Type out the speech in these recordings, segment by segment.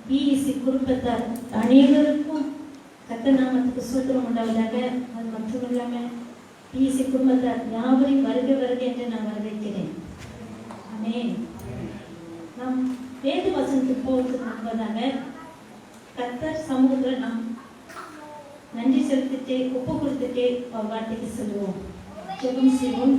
BEC குடும்பத்தார் அனைவருக்கும் கர்த்தர் நாமத்துக்கு ஸ்தோத்திரம் உண்டாவதாக. அது மட்டும் இல்லாமல் பிஇசி குடும்பத்தார் யாவரையும் வருக வருக என்று நான் வரவேற்கிறேன். ஆமென். நாம் வேத வசனத்துக்கு போவதற்கு முன்பதாக கர்த்தர் சமூகத்தில் நாம் நன்றி செலுத்திட்டு ஒப்பு கொடுத்துட்டு அவர் வார்த்தைக்கு சொல்லுவோம். ஜெபம் செய்வோம்.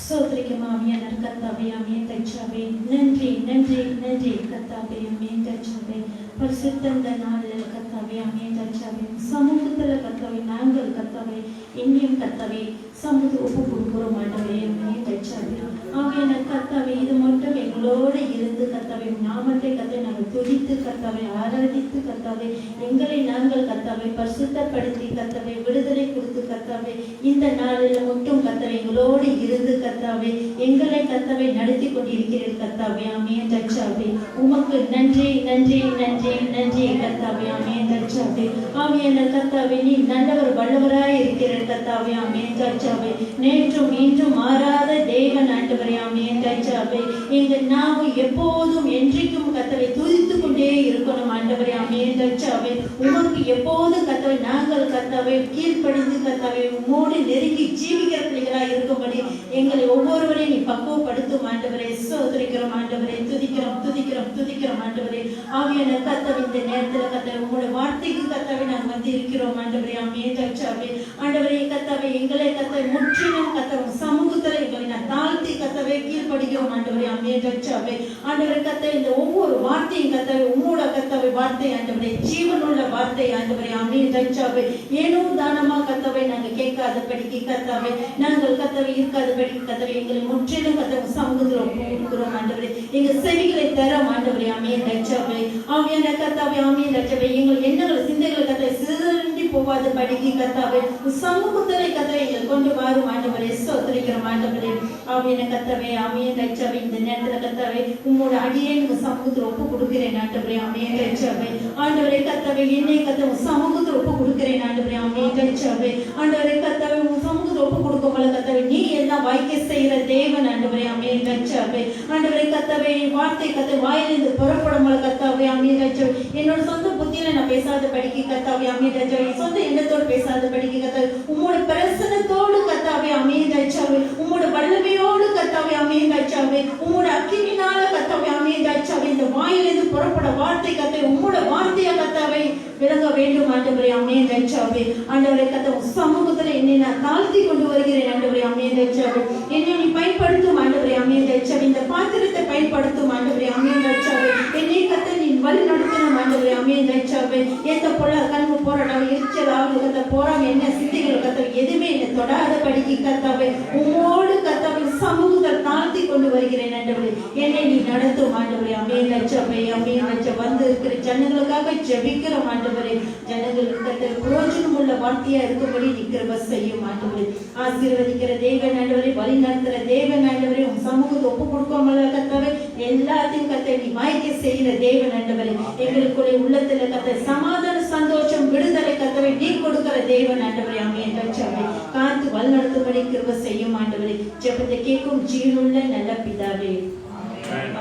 சோதரிக்கும் ஆவியான கர்த்தாவே, ஆமென் தச்சாவே, நன்றி நன்றி நன்றி கர்த்தாவே, ஆமென் தச்சாவே, பரிசுத்த நாளில் கர்த்தாவே, ஆமென் தச்சாவே, சமூகத்தில் கர்த்தாவே, நாங்கள் கர்த்தாவே என்னையும் கர்த்தாவே சமூகத்தை ஒப்பு கொடுக்கிறோம் ஆண்டவரே, ஆமென் தச்சாவே, ஆவியான கர்த்தாவே, இது மட்டும் எங்களோடு இருந்து கர்த்தாவே நாமத்தை கர்த்தாவே நாங்கள் துதித்து கர்த்தாவே ஆராதித்து கர்த்தாவே எங்களை நாங்கள் கர்த்தாவே பரிசுத்தப்படுத்தி கர்த்தாவே விடுதலை கொடுத்து கர்த்தாவே இந்த நாளில் மட்டும் கர்த்தாவே எங்களோடு இருந்து கர்த்தாவே எங்களை கர்த்தாவே நடத்தி கொண்டிருக்கிறீர்கள் கர்த்தாவே, ஆமென் தச்சாவே, உமக்கு நன்றி நன்றி நன்றி நன்றி கர்த்தாவே, ஆமென் தச்சாவே, ஆவியான கர்த்தாவே நீ நல்லவர் வல்லவராய் இருக்கிறீர்கள் கர்த்தாவே, ஆமென் தச்சாவே, நேற்றும் இன்றும் மாறாத தேவன் ஆண்டவரே, ஆமென் தச்சாவே, எங்கள் நாவு எப்போதும் என்றைக்கும் கர்த்தாவே துதித்துக் கொண்டே இருக்கணும் ஆண்டவரே, ஆமென் தச்சாவே, உமக்கு எப்போதும் கர்த்தாவே நாங்கள் கர்த்தாவே கீழ்ப்படிந்து கர்த்தாவே உம்மோடு நெருங்கி ஜீவிக்கிற பிள்ளைகளாய் இருக்கும்படி எங்களை ஒவ்வொருவரையும் நீ பக்குவப்படுத்தும் ஆண்டவரே. சோதரிக்கிறோம் ஆண்டவரே, துதிக்கிறோம் துதிக்கிறோம் துதிக்கிறோம் ஆண்டவரே, ஆவியான கர்த்தாவே இந்த நேரத்தில் கர்த்தாவே உங்களுடைய வார்த்தைக்கு கர்த்தாவே நாங்கள் வந்து இருக்கிறோம் ஆண்டவரே, ஆமென் தச்சாவே, ஆண்டவரே கர்த்தாவே எங்களை கர்த்தாவே முற்றிலும் கர்த்தாவே சமூகத்தில் எங்களை நான் தாழ்த்தி கர்த்தாவே கீழ்ப்படுகிறோம் ஆண்டவரே, ஆமென் தச்சாவே, ஆண்டவரே கர்த்தாவே இந்த ஒவ்வொரு வார்த்தையும் கர்த்தாவே உம்மோட கர்த்தாவே வார்த்தை ஆண்டவரே ஜீவனுள்ள வார்த்தை ஆண்டவரே, ஆமென் தச்சாவே, ஏனோ தானமா கர்த்தாவே நாங்கள் கேட்காதபடிக்கு கர்த்தாவே நாங்கள் கர்த்தாவே இருக்காதபடிக்கு கர்த்தாவே எங்களை முற்றிலும் கர்த்தாவே சமூகத்தில் ஒப்புக்கொடுக்கிறோம் ஆண்டவரே, எங்கள் செவிகளை தரோம் ஆண்டவரே, ஆமென் தச்சாவே, ஆவியான கர்த்தாவே, ஆமென் தச்சாவே, எங்கள் எண்ணங்கள் சிந்தைகளை கர்த்தாவே சிதறி போகாதபடிக்கு கர்த்தாவே சமூகத்தில் கர்த்தாவே எங்களை கொண்டு வரும் ஆண்டவரே. சோதரிக்கிறோம் ஆண்டவரே, ஆவியான கர்த்தாவே, ஆமென் தச்சாவே, இந்த நேரத்தில் கர்த்தாவே உம்மோட அடியே உங்க சமூகத்தில் ஒப்பு கொடுக்கிறேன் ஆண்டவரே, ஆமென் தச்சாவே, ஆண்டவரே கர்த்தாவே என்னை கர்த்தாவே சமூகத்தில் ஒப்பு கொடுக்கிறேன் ஆண்டவரே, ஆமென் தச்சாவே, ஆண்டவரே கர்த்தாவே உங்க சமூகத்தில் ஒப்பு கொடுக்கும்போது கர்த்தாவே நீ எல்லாம் வாய்க்க செய்கிற தேவன் ஆண்டவரே, ஆமென் தச்சாவே, ஆண்டவரே கர்த்தாவே வார்த்தை கர்த்தாவே வாயிலிருந்து புறப்படும் போது கர்த்தாவே, ஆமென் தச்சாவே, என்னோட சொந்த புத்தியில நான் பேசாத படிக்க கர்த்தாவே, ஆமென் தச்சாவே, சொந்த எண்ணத்தோடு பேசாத படிக்க கர்த்தாவே உம்மோட பிரசன்னத்தோடு கர்த்தாவே, ஆமென் தச்சாவே, உம்மோட வல்லமையோடு கர்த்தாவே, ஆமென் தச்சாவே, உம்மோட அக்கினினால கர்த்தாவே, ஆமென் தச்சாவே, இந்த வாயிலிருந்து புறப்பட வார்த்தை கர்த்தாவே உம்மோட வார்த்தையா கர்த்தாவே விளங்க வேண்டும் ஆண்டவரே, ஆமென் தச்சாவே, ஆண்டவரே கர்த்தாவே சமூகத்துல என்னை நான் தாழ்த்தி கொண்டு வருகிறேன் ஆண்டவரே, ஆமென் தச்சாவே, என்னை நீ பயன்படுத்தும் ஆண்டவரே, ஆமென் தச்சாவே, இந்த பாத்திரத்தை பயன்படுத்தும் ஆண்டவரே, ஆமென் தச்சாவே, என்னை கர்த்தாவே நீ வழி நடத்தணும் ஆண்டவரே, ஆமென் தச்சாவே, எந்த கண்மு போராட்டம் எரிச்சல் ஆகுது போறாம என்ன சிந்தைகள் கர்த்தாவே எதுவுமே என்னை தொடாத படிக்க கர்த்தாவே உம்மோடு கர்த்தாவே சமூகத்தில் தாழ்த்தி கொண்டு வருகிறேன் ஆண்டவரே, என்னை நீ நடத்தும் ஆண்டவரே, ஆமென் தச்சாவே, ஆமென் தச்சாவே, வந்து இருக்கிற ஜனங்களுக்காக ஜெபிக்கிறோம் ஆண்டவரே, ஜனங்களுக்கு கர்த்தாவே பிரயோஜனம் உள்ள வார்த்தையா இருக்கும்படி நீ கிருபை செய்யும் ஆண்டவரே, ஆசீர்வதிக்கிற தேவன் ஆண்டவரே, வழி நடத்துகிற தேவன் ஆண்டவரே, உன் சமூகத்தை ஒப்பு கொடுக்காமல கர்த்தாவே எல்லாத்தையும் கர்த்தாவே நீ வாய்க்க செய்கிற தேவன் ஆண்டவரே, எங்களுக்குள்ளே உள்ளத்துல கர்த்தாவே சமாதான சந்தோஷம் விடுதலை கர்த்தாவே நீ கொடுக்கிற தேவன் ஆண்டவரே, ஆமென் தச்சாவே, காத்து வழி நடத்தும்படி கிருபை செய்யும் ஆண்டவரே, ஜெபத்தை கேட்கும் ஜீவனுள்ள நல்ல பிதாவே,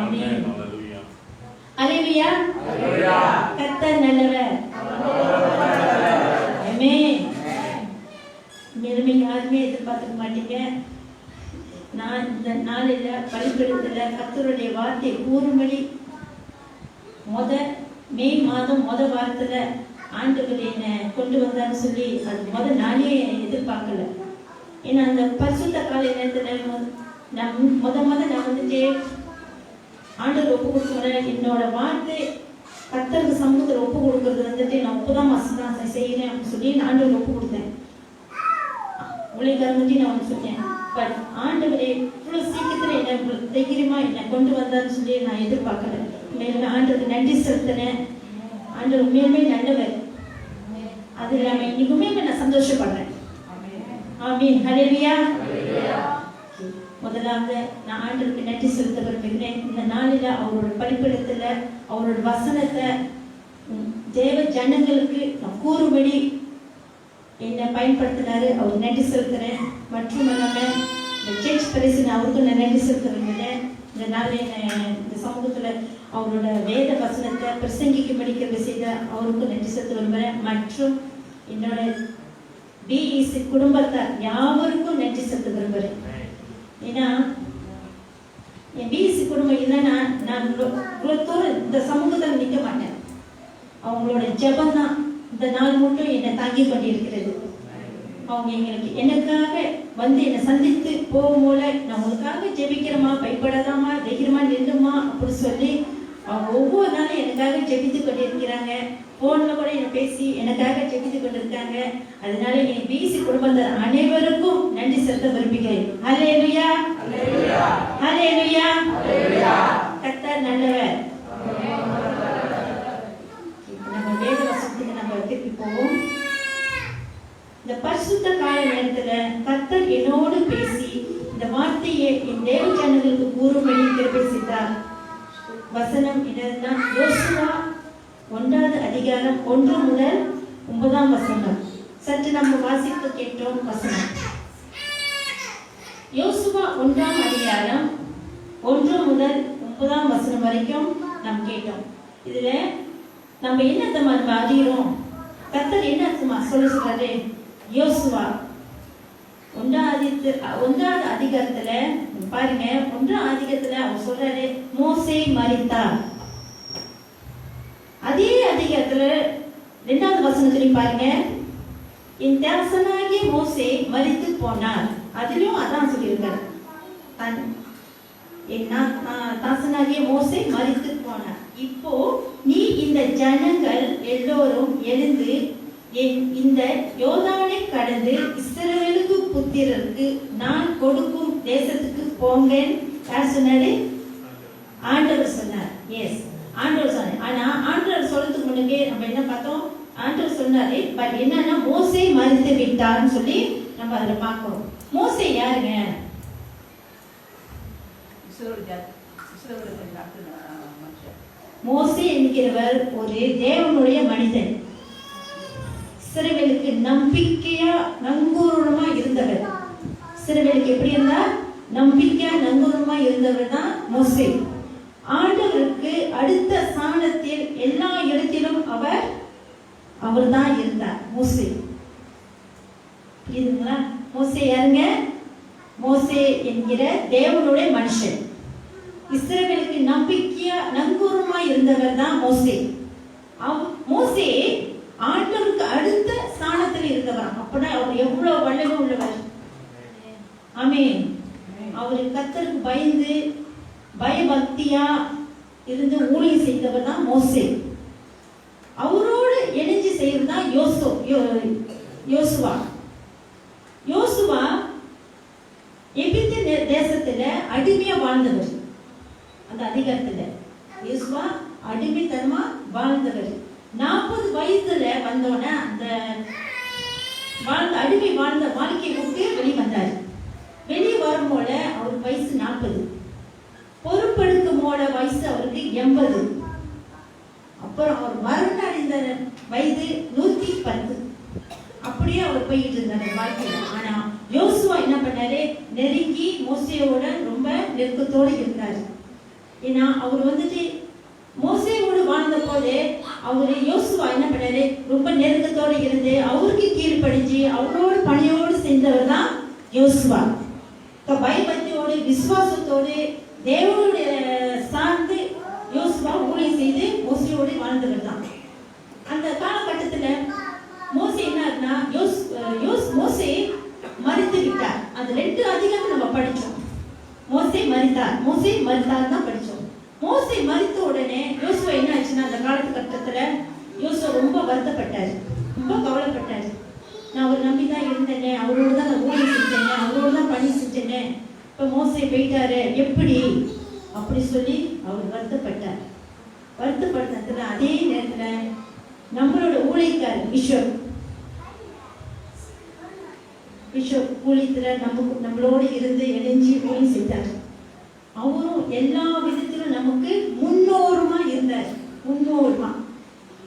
ஆமென். அல்லேலூயா, கர்த்தர் நல்லவர், ஆமென். மேலும் யாருமே எதிர்பார்க்க மாட்டீங்க. நான் இந்த நாளில் பலிபீடத்தில் கர்த்தருடைய வார்த்தை கூறும்படி மே மாதம் வாரத்தில் ஆண்டவர் என்னை கொண்டு வந்தான்னு சொல்லி அது நாளே எதிர்பார்க்கல. ஏன்னா அந்த பரிசுத்த கால நேரத்தில் நான் நான் வந்துட்டு ஆண்டவர் ஒப்பு கொடுக்குறேன், என்னோட வார்த்தை கர்த்தருக்கு சமூகத்தில் ஒப்பு கொடுக்கறது வந்துட்டு நான் ஒப்புதான் மசதான் செய்யறேன் அப்படின்னு சொல்லி நான் ஆண்டவர் ஒப்பு கொடுத்தேன். உழைக்காரங்கட்டி நான் ஒன்று சொன்னேன், பட் ஆண்டவரே இவ்வளோ சீக்கிரத்தில் என்ன தைரியமா என்னை கொண்டு வந்தான்னு சொல்லி நான் எதிர்பார்க்கல. மேலும் ஆண்டவருக்கு நன்றி செலுத்தினேன். ஆண்டவர் உண்மையுமே நல்லவர். அது இல்லாமல் இன்னைக்குமே நான் சந்தோஷப்படுறேன். ஆமென், ஹல்லேலூயா. முதலாவது நான் ஆண்டவருக்கு நன்றி செலுத்த விரும்புகிறேன். இந்த நாளில் அவரோட பலிபீடத்தில் அவரோட வசனத்தை தேவ ஜனங்களுக்கு நான் கூறும்படி என்னை பயன்படுத்தினாரு. அவர் நன்றி செலுத்துறேன். மற்றும் இல்லாமல் இந்த சர்ச் பிரசிடென்ட் அவருக்கும் நான் நன்றி செலுத்த விரும்புகிறேன். இந்த நாள் இந்த சமூகத்துல அவரோட வேத வசனத்தை பிரசங்கிக்கும்படிக்க செய்த அவருக்கு நன்றி செலுத்த விரும்புகிறேன். மற்றும் என்னோட பிஇசி குடும்பத்தார் யாவருக்கும் நன்றி செலுத்த விரும்புகிறேன். ஏன்னா என் பிஇசி குடும்பம் இல்லைன்னா நான் இவ்வளோ தூரம் இந்த சமூகத்தில் நிற்க மாட்டேன். அவங்களோட ஜெபம் தான் இந்த நாள் மட்டும் என்னை தாங்கி கொண்டிருக்கிறது. அவங்க எனக்காக வந்து என்னை சந்தித்து போகும்போல நான் உங்களுக்காக ஜெபிக்கிறோமா, பயப்படாதாமா, தைரியமா நின்றுமா அப்படி சொல்லி அவங்க ஒவ்வொரு நாளும் எனக்காக ஜெபித்து கொண்டிருக்கிறாங்க. போன்ல கூட என்னை பேசி எனக்காக ஜெபித்து கொண்டிருக்காங்க. அதனால என் பிசி குடும்பத்தார் அனைவருக்கும் நன்றி செலுத்த விரும்புகிறேன். ஹல்லேலூயா, ஹல்லேலூயா, கர்த்தர் நல்லவர். நம்ம வேத வசனத்துக்கு நம்ம திருப்பி போவோம். இந்த பரிசுத்த கால நேரத்துல கர்த்தர் என்னோடு பேசி இந்த வார்த்தையை என் தேவ ஜனங்களுக்கு கூறும்படி கிருபை செய்தார். வசனம் என்னதுன்னா யோசுவா 1வது அதிகாரம் 1 முதல் 9ஆம் வசனம். சற்று நம்ம வாசித்து கேட்டோம். வசனம் யோசுவா 1ஆம் அதிகாரம் 1 முதல் 9ஆம் வசனம் வரைக்கும் நாம் கேட்டோம். இதுல நம்ம என்ன அறிகிறோம்? கர்த்தர் என்ன சொல்றாரு? யோசுவா 1வது அதிகாரத்துல பாருங்க, 1ஆம் அதிகாரத்துல அவர் சொல்றாரு மோசே மரித்தார். அதே அதிகாரத்துல 2வது வசனத்திலையும் பாருங்க, என் தாசனாகிய மோசே மரித்து போனார். அதிலும் அதான் சொல்லியிருக்காரு, என் தாசனாகிய மோசே மரித்து போனார். இப்போ நீ இந்த ஜனங்கள் எல்லோரும் எழுந்து இந்த யோர்தானை கடந்து இஸ்ரவேலுக்கு புத்திரருக்கு நான் கொடுக்கும் தேசத்துக்கு போங்க. யார் சொன்னாரு? ஆண்டவர் சொன்னார். எஸ், ஆண்டவர் சொன்னார். ஆனா ஆண்டவர் சொல்றதுக்கு முன்னாடியே நம்ம என்ன பார்த்தோம்? ஆண்டவர் சொன்னாரு, பட் என்னன்னா மோசே மரித்து விட்டார்னு சொல்லி நம்ம அதுல பார்க்கிறோம். மோசே யாருங்க? மோசே என்கிறவர் ஒரு தேவனுடைய மனிதன். இஸ்ரவேலுக்கு நம்பிக்கையா நங்கூரமா இருந்தவர். இஸ்ரவேலுக்கு எப்படி இருந்தா? நம்பிக்கையா நங்கூரமா இருந்தவர் தான் மோசே. ஆண்டவருக்கு அடுத்த ஸ்தானத்தில் எல்லா இடத்திலும் அவர் தான் இருந்தார். மோசே புரியுதுங்களா? மோசே யாருங்க? மோசே என்கிற தேவனுடைய மனுஷன். இஸ்ரவேலுக்கு நம்பிக்கையா நங்கூரமா இருந்தவர் தான் மோசே. மோசே ஆண்டவருக்கு அடுத்த ஸ்தானத்தில் இருந்தவர். அப்படின்னா அவர் எவ்வளவு வல்லமை உள்ளவர். ஆமென். அவரு கர்த்தருக்கு பயந்து பயபக்தியா இருந்து ஊழியம் செய்தவர் தான் மோசே. அவரோடு இணைஞ்சு செய்யறதுதான் யோசுவா. யோசுவா எகிப்து தேசத்துல அடிமையா வாழ்ந்தவர். அந்த அதிகாரத்துல யோசுவா அடிமைத்தனமா வாழ்ந்தவர். 40 வயசுல வந்தோடனே அந்த அடிமை வாழ்ந்த வாழ்க்கையை விட்டு வெளியே வந்தார். வெளியே வரும் போல அவருக்கு வயசு 40, பொறுப்பெடுக்கும் போல வயசு அவருக்கு 80. அப்புறம் அவர் மரண அடைந்த வயது 110. அப்படியே அவர் போயிட்டு இருந்தார் வாழ்க்கையில. ஆனா யோசுவா என்ன பண்ணாரு? நெருங்கி மோசேயோட ரொம்ப நெருக்கத்தோடு இருந்தார். ஏன்னா அவர் வந்துட்டு மோசேயோடு வாழ்ந்த போது அவரு யோசுவா என்ன பண்ணாரு? ரொம்ப நெருக்கத்தோடு இருந்து அவருக்கு கீழ்ப்படிஞ்சு அவரோடு பணியோடு செஞ்சவர் தான் யோசுவா. பயபக்தியோடு விசுவாசத்தோடு தேவனுடைய சார்ந்து யோசுவா ஊழியம் செய்து மோசேயோடு வாழ்ந்தவர் தான். அந்த காலகட்டத்துல மோசே என்ன மோசே மரித்து விட்டார். அந்த 2 அதிகாரம் நம்ம படிச்சோம். மோசே மரித்தார் தான் படிச்சோம். மோசே மரித்த உடனே யோசுவா என்ன ஆச்சுன்னா, அந்த காலகட்டத்துல யோசுவா ரொம்ப வருத்தப்பட்டாரு, ரொம்ப கவலைப்பட்டாரு. நான் அவர் நம்பிதான் இருந்தேனே, அவரோட தான் நான் ஊழியம் செஞ்சேனே, அவரோட தான் பணி செஞ்சேனே, இப்ப மோசே போயிட்டாரு எப்படி அப்படி சொல்லி அவர் வருத்தப்பட்டார். வருத்தப்படுறதுல அதே நேரத்துல நம்மளோட ஊழியக்காரர் பிஷப் ஊழியத்துல நம்மளோட இருந்து இணைஞ்சி ஊழியம் செய்தார். அவரும் எல்லா விதத்திலும் நமக்கு முன்னோருமா இருந்தார்.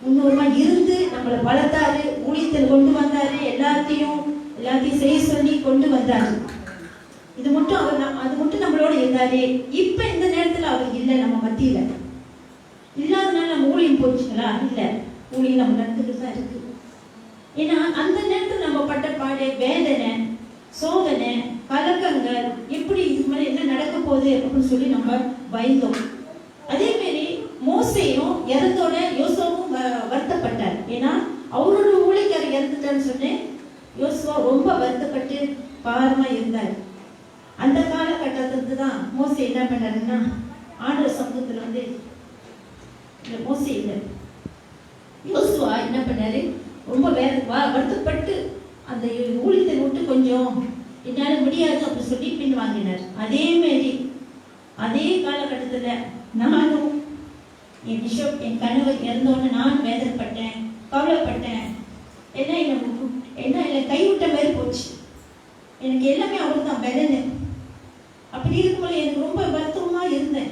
முன்னோருமா இருந்து நம்மளை வளர்த்தாரு, ஊழியத்தில் கொண்டு வந்தாரு, எல்லாத்தையும் செய்ய சொல்லி கொண்டு வந்தாரு. இது மட்டும் அது மட்டும் நம்மளோட இருந்தாரு. இப்ப இந்த நேரத்துல அவர் இல்லை நம்ம மத்தியில. இல்லாதனால நம்ம ஊழியம் போச்சுங்களா? இல்ல, ஊழியம் நம்ம நடந்துக்கிட்டு தான் இருக்கு. ஏன்னா அந்த நேரத்தில் நம்ம பட்ட பாடு, வேதனை, சோதனை, கலக்கங்கள், எப்படி இதுக்கு மேலே என்ன நடக்க போகுது அப்படின்னு சொல்லி நம்ம பயந்தோம். அதே மாதிரி மோசையும் இறந்தோட யோசுவாவும் வருத்தப்பட்டார். ஏன்னா அவரோட ஊழியக்காரர் இறந்துட்டான்னு சொன்னேன். யோசுவா ரொம்ப வருத்தப்பட்டு பாரமா இருந்தார். அந்த காலகட்டத்துக்கு தான் மோசை என்ன பண்ணாருன்னா, ஆண்டவர் சமூகத்தில் வந்து மோசை இல்லை, யோசுவா என்ன பண்ணாரு, ரொம்ப வருத்தப்பட்டு அந்த ஊழியத்தை விட்டு கொஞ்சம் என்னால் முடியாது அப்படின்னு சொல்லி பின் வாங்கினார். அதே மாதிரி அதே காலகட்டத்தில் நானும் என் பிஷப், என் கணவர் இறந்தோன்னு நான் வேதனைப்பட்டேன், கவலைப்பட்டேன். என்ன என்னை கைவிட்ட மாதிரி போச்சு. எனக்கு எல்லாமே அவரு தான் பலனு. அப்படி இருக்கும்போது எனக்கு ரொம்ப வருத்தமா இருந்தேன்.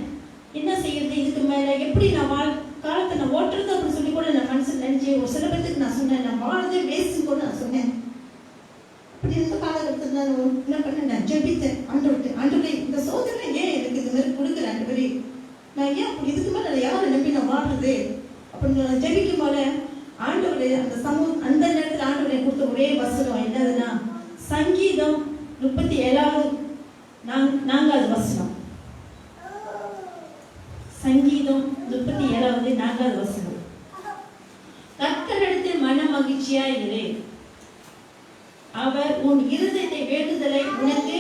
என்ன செய்யறது, இதுக்கு மேல எப்படி நான் காலத்தை நான் ஓட்டுறது அப்படின்னு சொல்லி கூட நான் மனசு நினைச்சு ஒரு சில பேருக்கு நான் சொன்னேன், நான் வாழ்றதே வேஸ்ட் கூட நான் சொன்னேன். அப்படி இருந்த காலகட்டத்தில் நான் என்ன பண்ணேன், நான் ஜெபித்தேன். ஆண்டவரே இந்த சோதனை ஏன் எனக்கு இது மாதிரி கொடுக்குற ஆண்டவரே, நான் ஏன் இதுக்கு மேலே நான் யாரை நம்பி நான் வாழ்றது அப்படின்னு நான் ஜெபிக்கும் போல ஆண்டவரே அந்த நேரத்தில் ஆண்டவரை கொடுத்த ஒரே வசனம் என்னதுன்னா, சங்கீதம் 37 4வது வசனம். சங்கீதம் 37 4வது வசனம். கர்த்தரிடத்தில் மன மகிழ்ச்சியா இரு, அவர் உன் இருதயத்தை வேண்டுதலை உனக்கு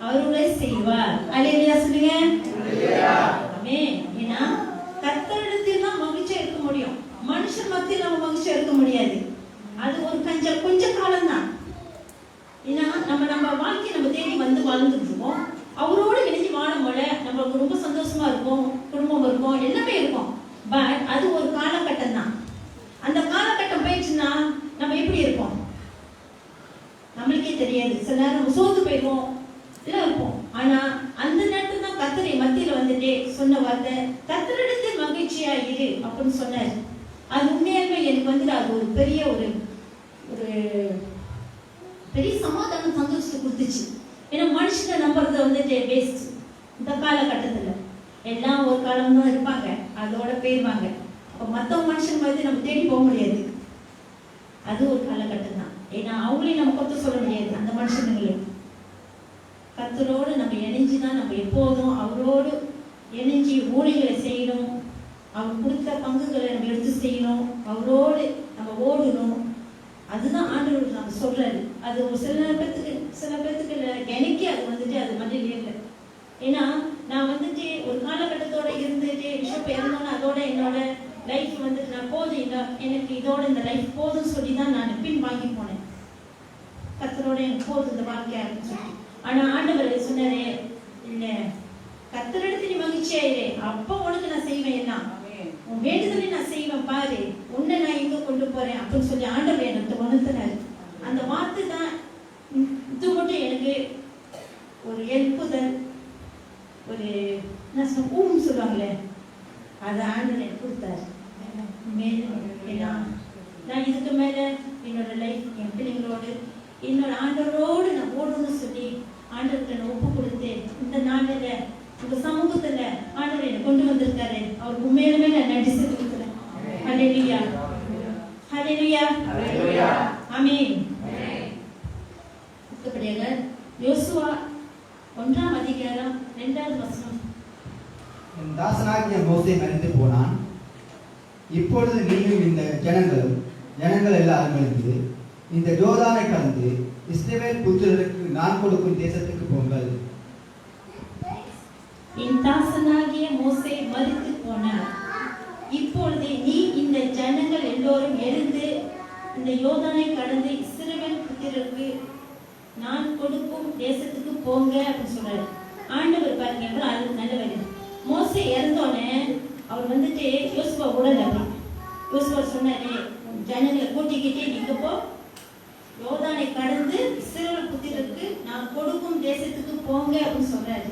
அருளை செய்வார். அல்லேலூயா சொல்லுங்க. ஆமென். ஏன்னா கர்த்தரிடத்தில் தான் மகிழ்ச்சியா இருக்க முடியும். மனுஷன் மத்தியில் நம்ம மகிழ்ச்சியா இருக்க முடியாது. அது ஒரு கொஞ்ச காலம் தான். ஏன்னா நம்ம வாழ்க்கையை நம்ம தேடி வந்து வாழ்ந்துட்டு இருக்கோம். அவரோடு இணைஞ்சு வாழும் போல நம்மளுக்கு ரொம்ப சந்தோஷமா இருக்கும், குடும்பம் இருக்கும், எல்லாமே இருக்கும். பட் அது ஒரு காலகட்டம் தான். அந்த காலகட்டம் போயிடுச்சுன்னா நம்ம எப்படி இருப்போம் நம்மளுக்கே தெரியாது. சில நேரம் நம்ம சோர்ந்து போயிடுவோம், எல்லாம் இருப்போம். ஆனா அந்த நேரத்துல தான் கர்த்தரை மத்தியில வந்துட்டு சொன்ன வார்த்தை, கர்த்தரிடத்தில் மகிழ்ச்சியா இரு அப்படின்னு சொன்னார். அது உண்மையாலுமே எனக்கு வந்து அது ஒரு பெரிய சமாதானம், சந்தோஷத்தை கொடுத்துச்சு. ஏன்னா மனுஷனை நம்புறத வந்துட்டு வேஸ்ட். இந்த காலகட்டத்தில் எல்லாம் ஒரு காலம் தான் இருப்பாங்க, அதோட போயிடுவாங்க. அப்போ மற்றவங்க மனுஷன் மாதிரி நம்ம தேடி போக முடியாது. அது ஒரு காலகட்டம் தான். ஏன்னா அவங்களையும் நம்ம கொத்து சொல்ல முடியாது. அந்த மனுஷனுங்களையும் கர்த்தரோடு நம்ம இணைஞ்சுதான் நம்ம எப்போதும் அவரோடு இணைஞ்சி ஊழியர்களை செய்யணும். அவர் கொடுத்த பங்குகளை நம்ம எடுத்து செய்யணும், அவரோடு நம்ம ஓடணும். அதுதான் ஆண்டவர் நம்ம சொல்றாரு. அது ஒரு சில பேர்த்துக்கு இல்லை, எனக்கே அது வந்துட்டு அது மண்ணிலே இல்லை. ஏன்னா நான் வந்துட்டு ஒரு காலகட்டத்தோட இருந்துட்டு பிஷப் இறந்தோன்னு அதோட என்னோட லைஃப் வந்துட்டு நான் போதும், எனக்கு இதோட இந்த லைஃப் போதும்னு சொல்லி தான் நான் பின் வாங்கி போனேன். கர்த்தரோட எனக்கு போதும் இந்த வாழ்க்கையா இருக்குன்னு சொல்லி. ஆனா ஆண்டவர் சொன்னாரே, இல்லை கர்த்தரிடத்தில் நீ மகிழ்ச்சியாயிரு, அப்போ உனக்கு நான் செய்வேன், எல்லாம் உன் வேண்டுதலை நான் செய்வேன் பாரு, உன்னை நான் எங்க கொண்டு போறேன் அப்படின்னு சொல்லி ஆண்டவர் எனக்கு உணர்த்தினார். அந்த வார்த்தை தான் இது மட்டும் எனக்கு ஒரு எழுப்புதல், ஒரு ஊம் சொல்லுவாங்களே, அதை ஆண்டவர் எனக்கு கொடுத்தாரு. நான் இதுக்கு மேல என்னோட லைஃப் என் பிள்ளைங்களோடு என்னோட ஆண்டவரோடு நான் ஓடணும்னு சொல்லி ஆண்டவர்கிட்ட நான் ஒப்பு கொடுத்து இந்த நாளில் உங்க சமூகத்துல ஆண்டவர் என்னை கொண்டு வந்திருக்காரு. அவருக்கு உண்மையிலுமே நான் நன்றி செலுத்துகிறேன். ஹல்லேலூயா, ஹல்லேலூயா, ஆமென். அடுத்தபடியாக யோசுவா 1ஆம் அதிகாரம் 2வது வசனம். என் தாசனாகிய மோசே மரித்து போனான். இப்பொழுது நீயும் இந்த ஜனங்கள் எல்லாரும் இந்த யோர்தானை கடந்து இஸ்ரவேல் புத்திரருக்கு நான் கொடுக்கும் தேசத்துக்கு போங்கள். என் தாசனாகிய மோசே மரித்து போனார். இப்பொழுது நீ இந்த ஜனங்கள் எல்லோரும் எழுந்து இந்த யோர்தானை கடந்து இஸ்ரவேல் புத்திரருக்கு நான் கொடுக்கும் தேசத்துக்கு போங்க அப்படின்னு சொல்றாரு. ஆண்டவர் பாருங்க எவ்வளவு நல்லவர். மோசே இறந்தோடனே அவர் வந்துட்டு யோசுவா உடல் அப்படி யோசுவா சொன்னாரு, ஜனங்களை கூட்டிக்கிட்டே நீங்க போ, யோர்தானை கடந்து இஸ்ரவேல் புத்திரருக்கு நான் கொடுக்கும் தேசத்துக்கு போங்க அப்படின்னு சொல்றாரு.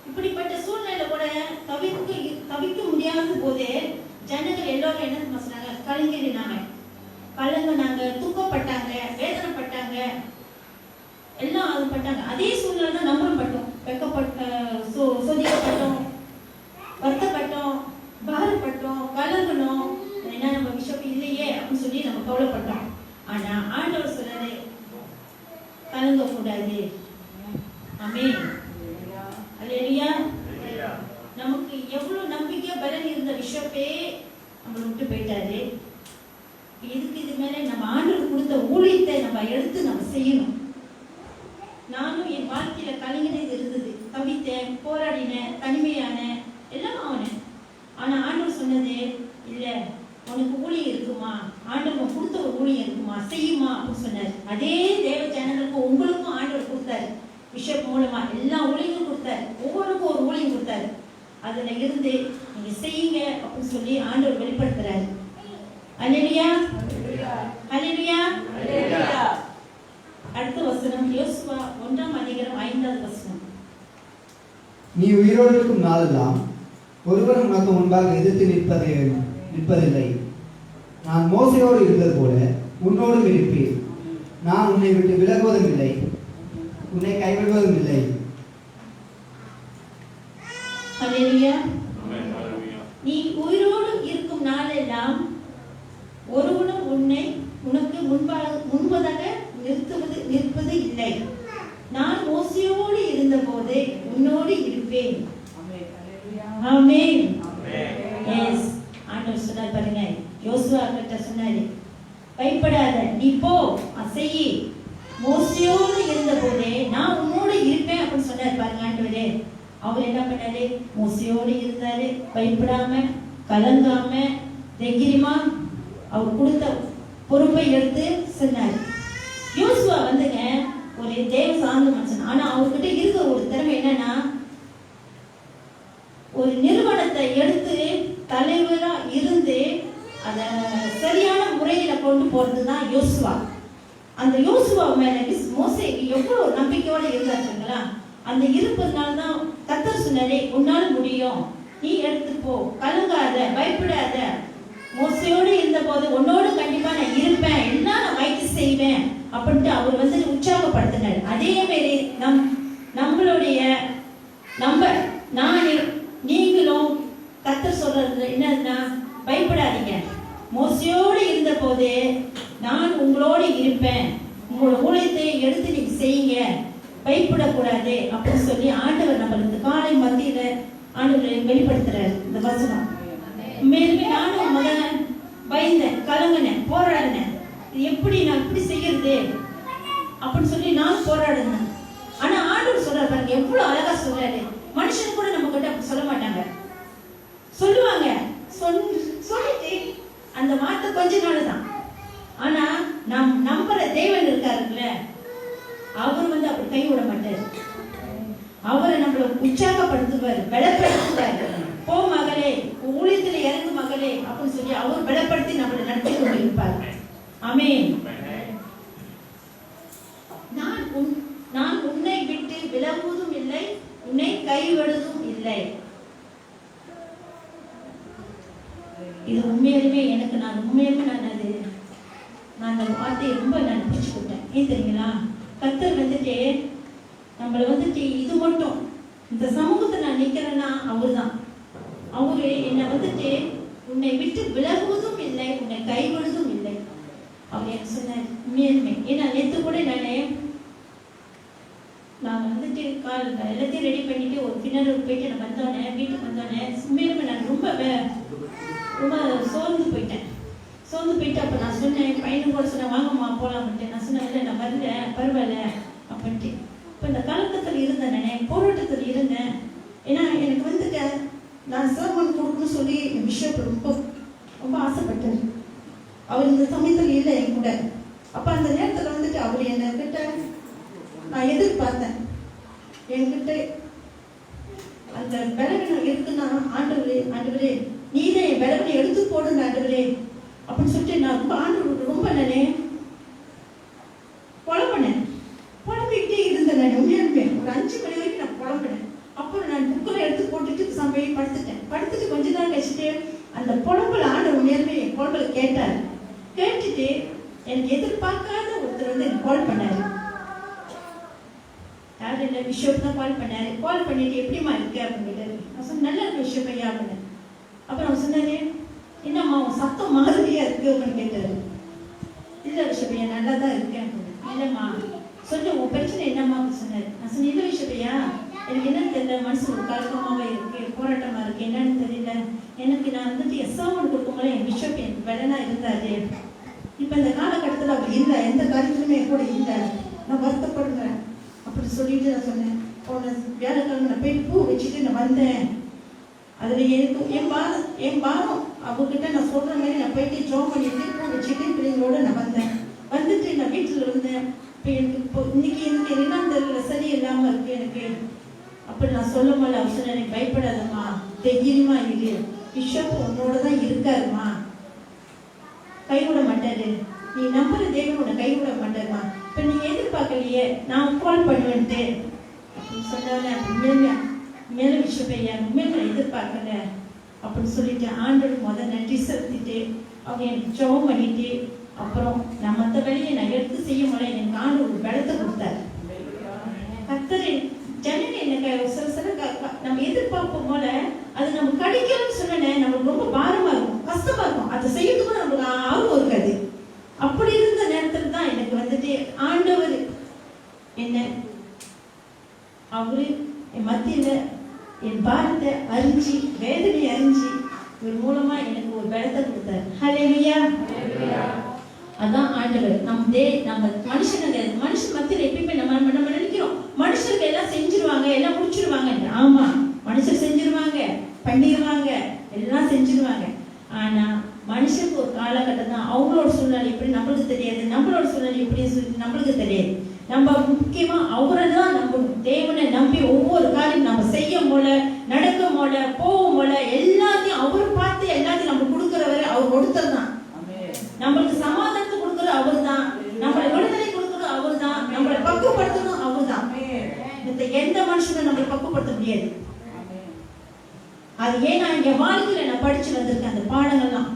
இப்படிப்பட்ட சூழ்நிலை கூட தவிக்க முடியாத போதே ஜனங்கள் எல்லோரும் என்ன சொன்னாங்க, கலங்கினாங்க, துக்கப்பட்டாங்க, வேதனைப்பட்டாங்க. எல்லாம் அவங்க பட்டாங்க. அதே சூழ்நிலை தான் நம்மளும் பட்டோம். சொதிக்கப்பட்டோம், வருத்தப்பட்டோம், பாரப்பட்டோம், கலங்கணும். ஏன்னா நம்ம பிஷப் இல்லையே அப்படின்னு சொல்லி நம்ம கவலைப்பட்டோம். ஆனா ஆண்டவர் சொல்றாரு, கலங்க கூடாது. ஆமென். அல்லேலூயா. நமக்கு எவ்வளவு நம்பிக்கை பலன் இருந்த பிஷப்பே நம்மளை விட்டு போயிட்டாரு. இது மேல நம்ம ஆண்டவர் கொடுத்த ஊழியத்தை நம்ம எடுத்து நம்ம செய்யணும். நானும் என் வாழ்க்கையில கலங்கினது இருந்தது, தவித்தேன், போராடினேன், தனிமையான எல்லாம் ஆனேன். ஆனா ஆண்டவர் சொன்னது, இல்ல உனக்கு ஊழியம் இருக்குமா, ஆண்டவர் கொடுத்த ஒரு ஊழியம் இருக்குமா, செய்யுமா அப்படின்னு சொன்னார். அதே தேவ ஜனங்களுக்கும் உங்களுக்கும் ஆண்டவர் கொடுத்தாரு. பிஷப் மூலமா எல்லா ஊழியங்களும் கொடுத்தாரு. ஒவ்வொருக்கும் ஒரு ஊழியம் கொடுத்தாரு. அதுல இருந்து நீங்க செய்யுங்க அப்படின்னு சொல்லி ஆண்டவர் வெளிப்படுத்துறாரு. அல்லேலூயா, அல்லேலூயா, அல்லேலூயா. அடுத்த வசனம் யோசுவா 1:5. நீ உயிரோடு இருக்கும் நாளெல்லாம் ஒருவரும் உனக்கு முன்பாக எதிர்த்து நிற்பதில்லை. நான் மோசையோடு இருந்தது போல உன்னோடும் இருப்பேன். நான் உன்னை விட்டு விலகுவதும் இல்லை, உன்னை கைவிடுவதும் இல்லை. அல்லேலூயா. நீ உயிரோடு இருக்கும் நாளெல்லாம் ஒருவனும் உனக்கு முன்பதாக நிற்பது இல்லை. நான் மோசையோடு இருந்தபோது உன்னோடு இருப்பேன். ஆமென். எஸ், ஆண்டவர் சொன்னார் பாருங்க, யோசுவா கிட்ட சொன்னாரு, பயப்படாத, நீ போ, அசையி, மோசையோடு இருந்தபோதே நான் உன்னோடு இருப்பேன் அப்படின்னு சொன்னார் பாருங்க ஆண்டவரே. அவர் என்ன பண்ணாரு? மோசையோடு இருந்தாரு, பயப்படாம, கலங்காம, தைரியமா அவர் கொடுத்த பொறுப்பை எடுத்து சொன்னார். யோசுவா வந்துங்க ஒரு தேவ சார்ந்த மனுஷன். ஆனா அவர்கிட்ட இருக்க ஒரு திறமை என்னன்னா, ஒரு நிறுவனத்தை எடுத்து தலைவரா இருந்து அத சரியான முறையில கொண்டு போறதுதான் யோசுவா. அந்த யோசுவா மேல மோசேக்கு எவ்வளவு நம்பிக்கையோட இருந்தாருங்களா. அந்த இருப்பதுனால தான் கர்த்தர் சொன்னாரே, உன்னால முடியும், நீ எடுத்து போ, கலங்காத, பயப்படாத, மோசையோடு இருந்த போது உன்னோடு கண்டிப்பா நான் இருப்பேன், எல்லாம் நான் வைத்து செய்வேன் அப்படின்ட்டு அவர் வந்து உற்சாகப்படுத்தினார். அதே மாதிரி நம்மளுடைய நீங்களும் கர்த்தர் சொல்றது என்னன்னா, பயப்படாதீங்க, மோசையோடு இருந்த போது நான் உங்களோடு இருப்பேன், உங்களோட ஊழியத்தை எடுத்து நீங்க செய்யுங்க, பயப்படக்கூடாது அப்படின்னு சொல்லி ஆண்டவர் நம்மளுக்கு காலை மத்தியில ஆண்டவர் வெளிப்படுத்துறாரு இந்த வசனம். மேலுமே நானும் முதல்ல பயந்தேன், கலங்கினேன், போராடினேன், எப்படி நான் இப்படி செய்யறது அப்படின்னு சொல்லி நான் போராடினேன். ஆனா ஆண்டவர் சொல்றாரு பாருங்க, எவ்வளவு அழகா சொல்றாரு. மனுஷன் கூட நம்ம கிட்ட அப்படி சொல்ல மாட்டாங்க, சொல்லுவாங்க, சொல்லிட்டு அந்த வார்த்தை கொஞ்ச நாள் தான். ஆனா நாம் நம்புற தேவன் இருக்காருல்ல, அவர் வந்து அப்படி கைவிட மாட்டார். அவரை நம்மள உற்சாகப்படுத்துவார், பலப்படுத்துவார். போ மகளே, ஊழியத்துல இறங்கு மகளே அப்படின்னு சொல்லி அவர் பலப்படுத்தி நம்மளை நடத்தி கொண்டு இருப்பார். ஆமென். நான் உன்னை விட்டு விலகுவதும் இல்லை, உன்னை கைவிடுவதும் இல்லை. இது உண்மையாலுமே எனக்கு நான் அந்த வார்த்தையை ரொம்ப நான் பிடிச்சுக்கிட்டேன். ஏன் தெரியுங்களா? கர்த்தர் வந்துட்டு நம்மளை வந்துட்டு இது மட்டும் இந்த சமூகத்தை நான் நிக்கிறேன்னா அவர்தான். அவரு என்னை வந்துட்டு உன்னை விட்டு விலகுவதும் இல்லை, உன்னை கைவிடுவதும் இல்லை. அவர் எனக்கு சொன்னார் உண்மையாலுமே. ஏன்னா நேற்று கூட நான் வந்துட்டு எல்லாத்தையும் ரெடி பண்ணிட்டு ஒரு கிணறு போயிட்டு நான் வந்தோடனே, வீட்டுக்கு வந்தோடனே உண்மையிலுமே நான் ரொம்ப சோர்ந்து போயிட்டேன். அப்போ நான் சொன்னேன், பையனும் கூட சொன்னேன், வாங்கம்மா போகலாம்ட்டு. நான் சொன்னேன், இல்லை நான் வரல, பரவாயில்ல அப்படின்ட்டு. இப்போ இந்த கலக்கத்தில் இருந்தேன், நான் போராட்டத்தில் இருந்தேன். ஏன்னா எனக்கு வந்துட்டு நான் சர்மன் கொடுக்கணும்னு சொல்லி பிஷப் ரொம்ப ஆசைப்பட்டார். அவர் இந்த சமயத்தில் இல்லை என் கூட. அப்போ அந்த நேரத்தில் வந்துட்டு அவர் என்கிட்ட நான் எதிர்பார்த்தேன், என்கிட்ட அந்த பலவீனம் இருக்குன்னா, ஆண்டவரே நீதான் என் பலவீனம் எடுத்து போடுங்க ஆண்டவரே அப்படின்னு சொல்லிட்டு நான் ரொம்ப ஆண்டவருக்கு ரொம்ப புலம்பிக்கிட்டே இருந்தேன். நான் உண்மையாலுமே ஒரு 5 மணி வரைக்கும் நான் புலம்பினேன். அப்புறம் நான் புக்கில் எடுத்து போட்டுட்டு போய் படுத்துட்டு கொஞ்ச நாள் கழிச்சுட்டு அந்த புலம்புல ஆண்டவர் உண்மையாலுமே என் புலம்புல கேட்டார். கேட்டுட்டு எனக்கு எதிர்பார்க்காத ஒருத்தர் வந்து எனக்கு கால் பண்ணாரு. யாரும் இல்லை, பிஷப் தான் கால் பண்ணாரு. கால் பண்ணிட்டு எப்படிமா இருக்கு அப்படின்னு கேட்டாரு. நான் சொன்னேன் நல்லா இருக்கு பிஷப் ஐயா அப்படின்னு. அப்புறம் அவர் சொன்னாரு, என்னம்மா உன் சத்தம் மாதிரியா இருக்கு அப்படின்னு கேட்டாரு. இல்லை பிஷப் ஐயா நல்லா தான் இருக்கேன் அப்படின்னு. இல்லைம்மா சொல்லு உன் பிரச்சனை என்னம்மா அப்படின்னு சொன்னாரு. நான் சொன்னேன் இல்லை பிஷப் ஐயா எனக்கு என்னன்னு தெரியல, மனசு ஒரு கலக்கமாகவே இருக்கு, போராட்டமா இருக்கு, என்னன்னு தெரியல. எனக்கு நான் வந்துட்டு எஸ்ஸாமன் கொடுக்கும்போது என் பிஷப் எனக்கு வெள்ளனா இருந்தாரு. இப்போ இந்த காலகட்டத்தில் அவர் இல்லை, எந்த காரியத்திலுமே கூட இல்லை, நான் வருத்தப்படுறேன் அப்படி சொல்லிட்டு நான் சொன்னேன். போன வியாழக்கிழமை நான் போய் பூ வச்சுட்டு நான் வந்தேன். அதில் எனக்கு என் பாரம் அவங்ககிட்ட நான் சொல்கிற மாதிரி நான் போயிட்டு ஜோம் பண்ணிட்டு பூ வச்சுட்டு பிள்ளைங்களோட நான் வந்தேன். வந்துட்டு நான் வீட்டில் இருந்தேன். இப்போ இன்னைக்கு எனக்கு என்னன்னு தெரியல, சரி இல்லாமல் இருக்கு எனக்கு. அப்படி நான் சொல்லும் போது அவர் சொன்ன, எனக்கு பயப்படாதம்மா, தைரியமா இரு, பிஷப் உன்னோட தான் இருக்காருமா, கைவிட மாட்டாரு, நீ நம்புற தேவனோட கைவிட மாட்டாருமா. இப்போ நீ எதிர்பார்க்கலையே நான் கால் பண்ணுவேன்ட்டு அப்படின்னு சொன்னாங்க. மேலே பிஷப் ஐயா உண்மையை நான் எதிர்பார்க்கல அப்படின்னு சொல்லிட்டு ஆண்டோட நன்றி செலுத்திட்டு அவங்க எனக்கு ஜெபம் பண்ணிட்டு அப்புறம் நான் மற்ற வேலையை நான் எடுத்து செய்ய முடியல. எனக்கு ஆண்டு ஒரு பலத்தை கொடுத்தாரு. கர்த்தர் ஜனங்க எனக்கு சில நம்ம எதிர்பார்ப்போம் போல அது நம்ம கிடைக்கணும்னு சொன்னேன், நமக்கு ரொம்ப பாரமா இருக்கும், கஷ்டமா இருக்கும், அதை செய்யறதுக்கும் நமக்கு ஆர்வம் இருக்காது. அப்படி இருந்த நேரத்தில் தான் எனக்கு வந்துட்டு ஆண்டவர் என்ன அவரு என் மத்தியில என் பாரத்தை அறிஞ்சு வேதனை அறிஞ்சு ஒரு மூலமா எனக்கு ஒரு பலத்தை கொடுத்தாரு. ஹல்லேலூயா. அதான் ஆண்டவர். நம்ம மனுஷன் மத்தியில எப்பயுமே நம்ம நினைக்கிறோம் மனுஷருக்கு எல்லாம் செஞ்சிருவாங்க, எல்லாம் முடிச்சிருவாங்க. ஆமா, மனுஷர் செஞ்சிருவாங்க, பண்ணிடுவாங்க, எல்லாம் செஞ்சிருவாங்க. ஆனா மனுஷனுக்கு ஒரு காலகட்டம் தான் அவங்களோட சூழ்நிலை எப்படி நம்மளுக்கு தெரியாது, நம்மளோட சூழ்நிலை எப்படி நம்மளுக்கு தெரியாது. நம்ம முக்கியமா அவரை தான் நம்பணும். தேவனை நம்பி ஒவ்வொரு காரியம் நம்ம செய்யும் போல, நடக்கும் போல, போகும் போல எல்லாத்தையும் அவர் பார்த்து எல்லாத்தையும் நம்ம கொடுக்குறவரை அவர் ஒருத்தர் தான். நம்மளுக்கு சமாதானத்தை கொடுக்குறது அவர் தான், நம்மளை விடுதலை கொடுக்குறது அவர் தான், நம்மளை பக்குவப்படுத்தணும் அவர் தான். எந்த மனுஷனும் நம்மளை பக்குவப்படுத்த முடியாது. அது ஏன் நான் என் வாழ்க்கையில நான் படிச்சு வந்திருக்கேன். அந்த பாடங்கள்லாம்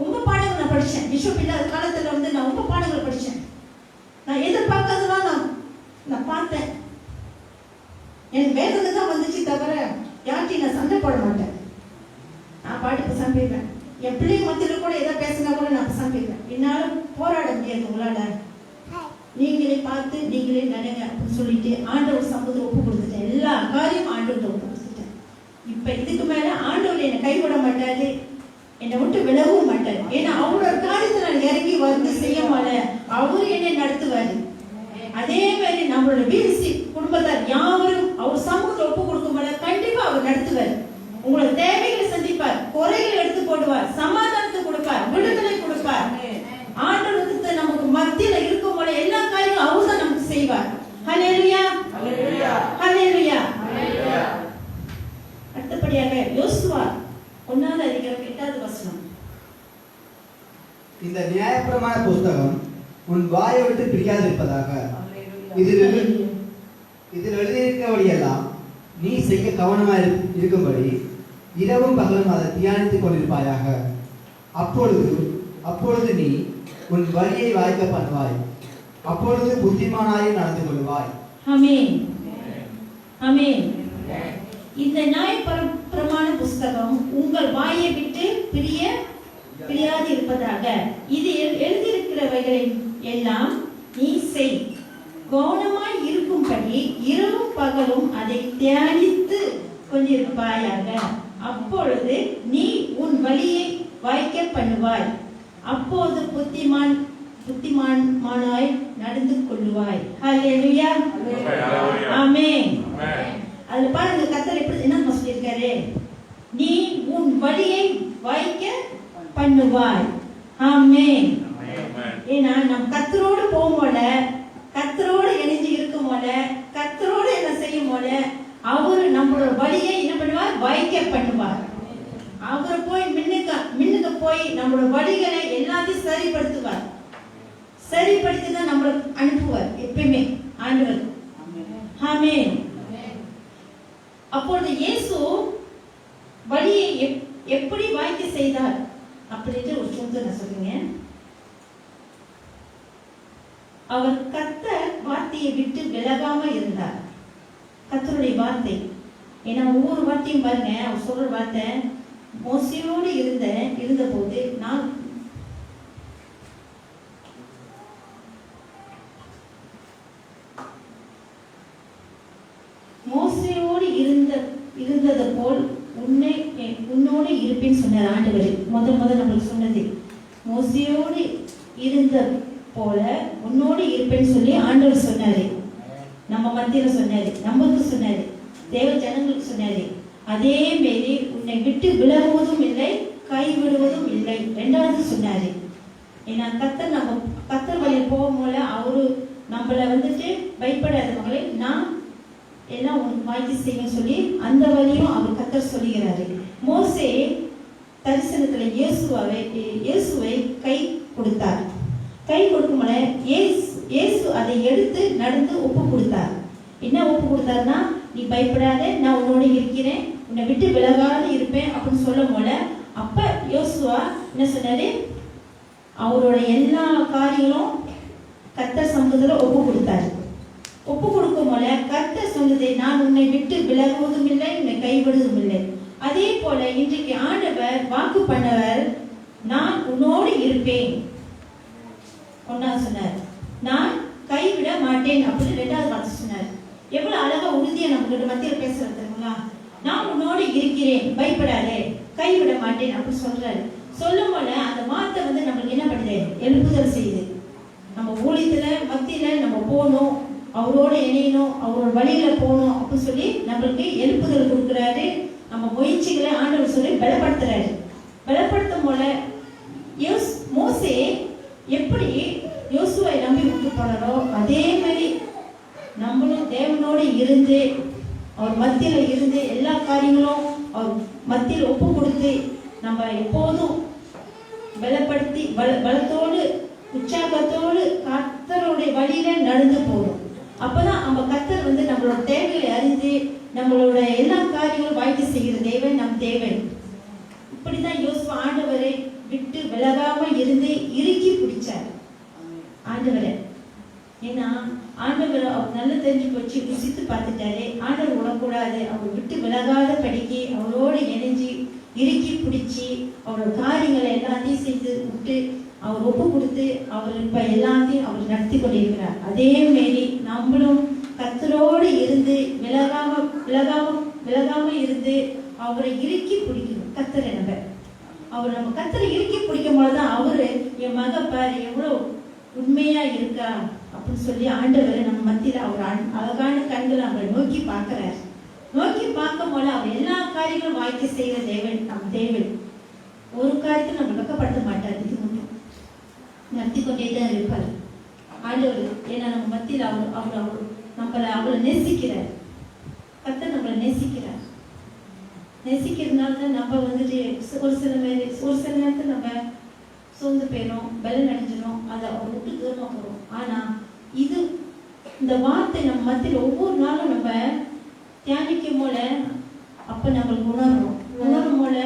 ரொம்ப பாடங்கள் நான் படிச்சேன். பிஷப் இல்லாத காலத்துல நான் ரொம்ப பாடங்கள் படிச்சேன். நான் எதிர்பார்க்கறதெல்லாம் நான் பார்த்தேன். எனக்கு வேதனை தான் வந்துச்சு தவிர யார்ட்டையும் நான் சண்டை போட மாட்டேன். நான் பாட்டுக்கு சம்பிடுவேன். என் பிள்ளைங்க மத்தியில கூட ஏதாவது பேசினா கூட நான் சம்பிடுவேன். என்னால போராட முடியாது. உங்களால நீங்களே பார்த்து நீங்களே நடங்க அப்படின்னு சொல்லிட்டு ஆண்டவர் சமூகத்தை ஒப்பு கொடுத்துட்டேன். எல்லா காரியமும் ஆண்டவர்கிட்ட ஒப்பு கொடுத்துட்டேன். இப்ப இதுக்கு மேல ஆண்டவர் என்னை கைவிட மாட்டாரு, என்னை விட்டு விலகவும் மாட்டாரு. ஏன்னா அவரோட காரியத்தை நான் இறங்கி வந்து செய்ய மாட்டேன், அவரு என்னை நடத்துவாரு. அதே மாதிரி நம்மளோட வீழ்ச்சி குடும்பத்தார் யாவரும் அவர் சமூகத்தை ஒப்பு கொடுக்கும் போல கண்டிப்பா அவர் நடத்துவார். உங்களோட தேவைகளை சந்திப்பார், குறைகளை எடுத்து போடுவார், சமாதானத்தை கொடுப்பார், விடுதலை கொடுப்பார். ஆண்டவருக்கு நமக்கு மத்தியில இருக்கும் போல எல்லா காரியங்களும் அவர் தான் நமக்கு செய்வார். ஹல்லேலூயா, ஹல்லேலூயா, ஹல்லேலூயா. அடுத்தபடியாக யோசுவா 1ஆம் அதிகாரம் 8வது வசனம். இந்த நியாயப்பிரமாண புஸ்தகம் உன் வாயை விட்டு பிரியாதிருப்பதாக. இதில் எழுதியிருக்கிறபடியெல்லாம் நீ செய்ய கவனமாக இருக்கும்படி இரவும் பகலும் அதை தியானித்துக் கொண்டிருப்பாயாக. அப்பொழுது நீ உன் வழியை வாய்க்க பண்ணுவாய், அப்பொழுது புத்திமானாய் நடந்து கொள்வாய். ஆமென், ஆமென். இந்த நியாயப்பிரமாண புஸ்தகம் உங்கள் வாயை விட்டு பிரியாது இருப்பதாக. இது எழுதியிருக்கிறவைகளை எல்லாம் நீ செய், கவனமாய் இருக்கும்படி இரவும் பகலும் அதை தியானித்து கொண்டிருப்பாயாக. அப்பொழுது நீ உன் வழியை வாய்க்க பண்ணுவாய், அப்போது புத்திமானாய் நடந்து கொள்வாய். ஹல்லேலூயா, ஆமென். அதுல பாருங்க கர்த்தர் எப்படி என்ன சொல்லியிருக்காரு, நீ உன் வழியை வாய்க்க பண்ணுவாய். ஆமென். ஏன்னா நம்ம கர்த்தரோடு போகும்போல, கர்த்தரோடு இணைஞ்சு இருக்கும் போல, கர்த்தரோடு என்ன செய்யும் போல அவரு நம்மளோட வழியை என்ன பண்ணுவார், வாய்க்க பண்ணுவார். அவர் போய் மின்னுக்கு போய் நம்மளோட வழிகளை எல்லாத்தையும் சரிப்படுத்துவார். சரிப்படுத்தி தான் நம்மளை அனுப்புவார் எப்பயுமே ஆண்டவர். ஆமென். அப்பொழுது இயேசு வழியை எப்படி வாய்க்க செய்தார் அப்படின்ட்டு ஒரு சொல்ல நான் சொல்லுங்க. அவர் கர்த்தர் வார்த்தையை விட்டு விலகாம இருந்தார். கர்த்தருடைய வார்த்தை. ஏன்னா ஒவ்வொரு வார்த்தையும் பாருங்க, அவர் சொல்ற வார்த்தை, மோசையோடு இருந்தபோது நான் மோசையோடு இருந்தது போல் உன்னோடு இருப்பேன்னு சொன்னார் ஆண்டவர். முதல் நம்மளுக்கு சொன்னது மோசையோடு இருந்த போல உன்னோடு இருப்பேன்னு சொல்லி ஆண்டவர் சொன்னாரு. நம்ம மத்தியில சொன்னாரு, நமக்கு சொன்னாரு, தேவ ஜனங்களுக்கு சொன்னாரு. அதே மாரி உன்னை விட்டு விலகுவதும் இல்லை, கைவிடுவதும் இல்லை. ரெண்டாவது சொன்னாரு. ஏன்னா கத்தர் வழியில் போகும் போல அவரு நம்மளை பயப்படாத மகளே, நான் எல்லாம் உனக்கு வாய்க்கு செய்ய சொல்லி அந்த வழியும் அவர் கத்தர் சொல்லுகிறாரு. மோசே தரிசனத்துல இயேசுவை கை கொடுத்தார். கை கொடுக்கும்போல இயேசு அதை எடுத்து நடந்து ஒப்பு கொடுத்தார். என்ன ஒப்பு கொடுத்தாருன்னா, நீ பயப்படாத, நான் உன்னோட இருக்கிறேன், உன்னை விட்டு விலகாத இருப்பேன் அப்படின்னு சொல்லும் போல அப்ப யோசுவா என்ன சொன்னாரு, அவரோட எல்லா காரியங்களும் கர்த்தர் சமூகத்துல ஒப்பு கொடுத்தாரு. ஒப்பு கொடுக்கும் போல கர்த்தர் சொன்னது, நான் உன்னை விட்டு விலகுவதும் இல்லை, உன்னை கைவிடுவதும் இல்லை. அதே போல இன்றைக்கு ஆண்டவர் வாக்கு பண்ணவர், நான் உன்னோடு இருப்பேன் ஒன்னாவது சொன்னார், நான் கைவிட மாட்டேன் அப்படின்னு ரெண்டாவது வார்த்தை சொன்னார். எவ்வளவு அழகா உறுதியா நம்ம மத்தியில் பேசுறது தெரியுங்களா? நான் உன்னோடு இருக்கிறேன், பயப்படாதே, கைவிட மாட்டேன் அப்படின்னு சொல்றாரு. சொல்லும் போல அந்த வார்த்தை நம்மளுக்கு என்ன பண்ணுது, எழுப்புதல் செய்யுது. நம்ம ஊழியத்துல மத்தியில நம்ம போகணும், அவரோட இணையணும், அவரோட வழியில போகணும் அப்படின்னு சொல்லி நம்மளுக்கு எழுப்புதல் கொடுக்குறாரு. நம்ம முயற்சிகளை ஆண்டவர் சொல்லி பலப்படுத்துறாரு. பலப்படுத்தும் போல மோசே எப்படி யோசுவை நம்பி விட்டு போனாரோ அதே மாதிரி நம்மளும் தேவனோடு இருந்து அவர் மத்தியில இருந்து எல்லா காரியங்களும் அவர் மத்தியில் ஒப்பு கொடுத்து நம்ம எப்போதும் பலப்படுத்தி பலத்தோடு உற்சாகத்தோடு கர்த்தருடைய வழியில நடந்து போகணும். அப்பதான் நம்ம கர்த்தர் நம்மளோட தேவைகளை அறிந்து நம்மளோட எல்லா காரியங்களும் வாய்க்கு செய்கிற தேவன் நம் தேவன். இப்படிதான் யோசுவா ஆண்டவரை விட்டு விலகாம இருந்து இறுக்கி பிடிச்சார் ஆண்டவரை. ஏன்னா ஆண்டவர் அவர் நல்ல தெரிஞ்சு போச்சு, ருசித்து பார்த்துட்டாரு. ஆண்டவர் விடக்கூடாது, அவர் விட்டு விலகாத படிக்கி அவரோடு இணைஞ்சு இறுக்கி பிடிச்சி அவரோட காரியங்களை எல்லாத்தையும் செய்து விட்டு அவர் ஒப்பு கொடுத்து அவர் இப்ப எல்லாத்தையும் அவர் நடத்தி கொண்டிருக்கிறார். அதே மாரி நம்மளும் கர்த்தரோடு இருந்து விலகாம இருந்து அவரை இறுக்கி பிடிக்கணும். கர்த்தரை நம்ம கர்த்தரை இறுக்கி பிடிக்கும் போதுதான் அவரு என் மக பாரு எவ்வளவு உண்மையா இருக்கா அப்படின்னு சொல்லி ஆண்டவர் நம்ம மத்தியில அவர் அழகான கண்களை அவரை நோக்கி பார்க்கிறார். நோக்கி பார்க்கும் போல அவர் எல்லா காரியங்களும் வாய்க்க செய்கிற தேவன் நம் தேவன். ஒரு காரியத்தை நம்ம வெக்கப்படுத்த மாட்டார், இது மட்டும் நடத்தி கொண்டே தான் இருப்பார் ஆண்டவர். ஏன்னா நம்ம மத்தியில் அவர் நம்மளை அவளை நேசிக்கிறார். கர்த்தர் நம்மளை நேசிக்கிறார். நேசிக்கிறதுனால தான் நம்ம ஒரு சில நேரத்தில் நம்ம சோர்ந்து போயிடும், பலன் அடைஞ்சிடும், அதை அவர் விட்டு தூரமா போறோம். ஆனா இந்த வார்த்தை நம்ம மத்தியில் ஒவ்வொரு நாளும் நம்ம தியானிக்கும் போல அப்ப நம்மளுக்கு உணரும் போல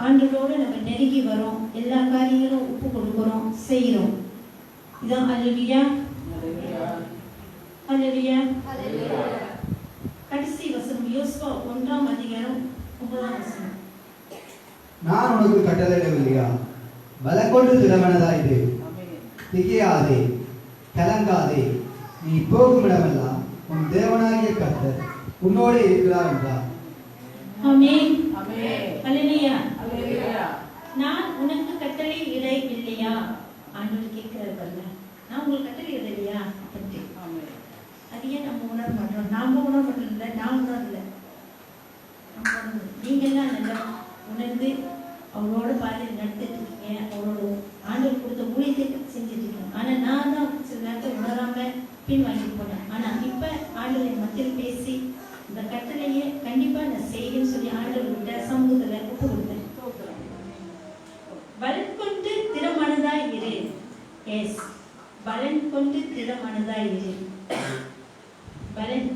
ஆண்டவரோடு நம்ம நெருங்கி வரோம், எல்லா காரியங்களும் ஒப்பு கொடுக்கிறோம், செய்யறோம். இதான் அல்லேலூயா, அல்லேலூயா. கடைசி வசனம் யோசுவா 1ஆம் அதிகாரம் 9ஆம் வசனம். நான் உனக்கு கட்டளையிடவில்லையா? பலங்கொண்டு திடமனதாயிரு, திகையாதே, கலங்காதே, நீ போகும் இடமெல்லாம் உன் தேவனாகிய கர்த்தர் உன்னோடு இருக்கிறார் என்றார். ஆமென், அல்லேலூயா, அல்லேலூயா. நான் உனக்கு கட்டளை இட இல்லையா? ஆண்டவர் கேட்கிறார் பாருங்க, நான் உங்களுக்கு கட்டளை இட இல்லையா அப்படின்ட்டு. அதையே நம்ம உணர மாட்டோம். நாம உணர மாட்டோம், இல்லை நான் உணரல, நீங்க எல்லாம் நல்லா உணர்ந்து அவரோட பாதையில் நடத்திட்டு இருக்கீங்க, அவரோட ஆண்டவர் கொடுத்த ஊழியத்தை செஞ்சுட்டு இருக்கீங்க. ஆனா நான் தான் சில நேரத்தை உணராம பின் வாங்கிட்டு போனேன். ஆனா இப்ப ஆண்டவர் மத்தியில் பேசி இந்த கட்டளையை கண்டிப்பா நான் செய்யணும்னு சொல்லி ஆண்டவர்கிட்ட சமூகத்துல ஒப்பு கொடுத்தேன். பலன் கொண்டு திடமனதாய் இரு. எஸ், பலன் கொண்டு திடமனதாய் இரு. பலன்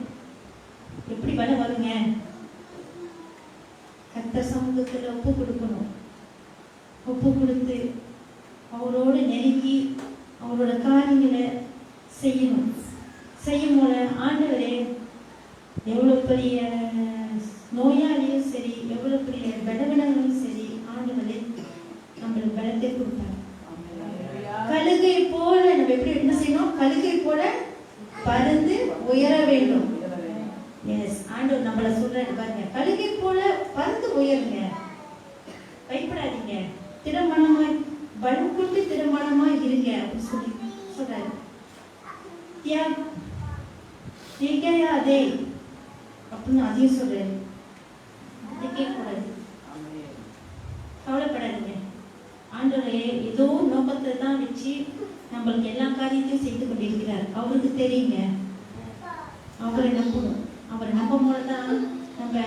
எப்படி பலம் வருங்க? கர்த்தர் சமூகத்துல ஒப்பு கொடுக்கணும். ஒப்பு கொடுத்து அவரோடு நெருங்கி அவரோட காரியங்களை செய்யணும். செய்யும் போல ஆண்டவரே எவ்வளோ பெரிய நோயாளியும் சரி, எவ்வளோ பெரிய பலவீனங்களும் சரி, ஆண்டவரே நம்மளுக்கு பலத்தை கொடுப்பார். கழுகை போல நம்ம எப்படி என்ன செய்யணும்? கழுகை போல பறந்து உயர வேண்டும். எஸ், ஆண்டவர் நம்மள சொல்றாரு பாருங்க, கழுகை போல பறந்து உயருங்க, பயப்படாதீங்க, திடமனமாய் பலம் கொண்டு திடமனமாய் இருங்க அப்படின்னு சொல்லி சொல்றாரு. திகையாதே அப்படின்னு அதையும் சொல்றாரு. திகைக்கூடாது, கவலைப்படாதீங்க. ஆண்டவரே ஏதோ நோக்கத்தை தான் வச்சு நம்மளுக்கு எல்லா காரியத்தையும் செய்து கொண்டிருக்கிறார். அவருக்கு தெரியுங்க. அவரை நம்பணும். அவரை நம்பும் போதுதான் நம்ம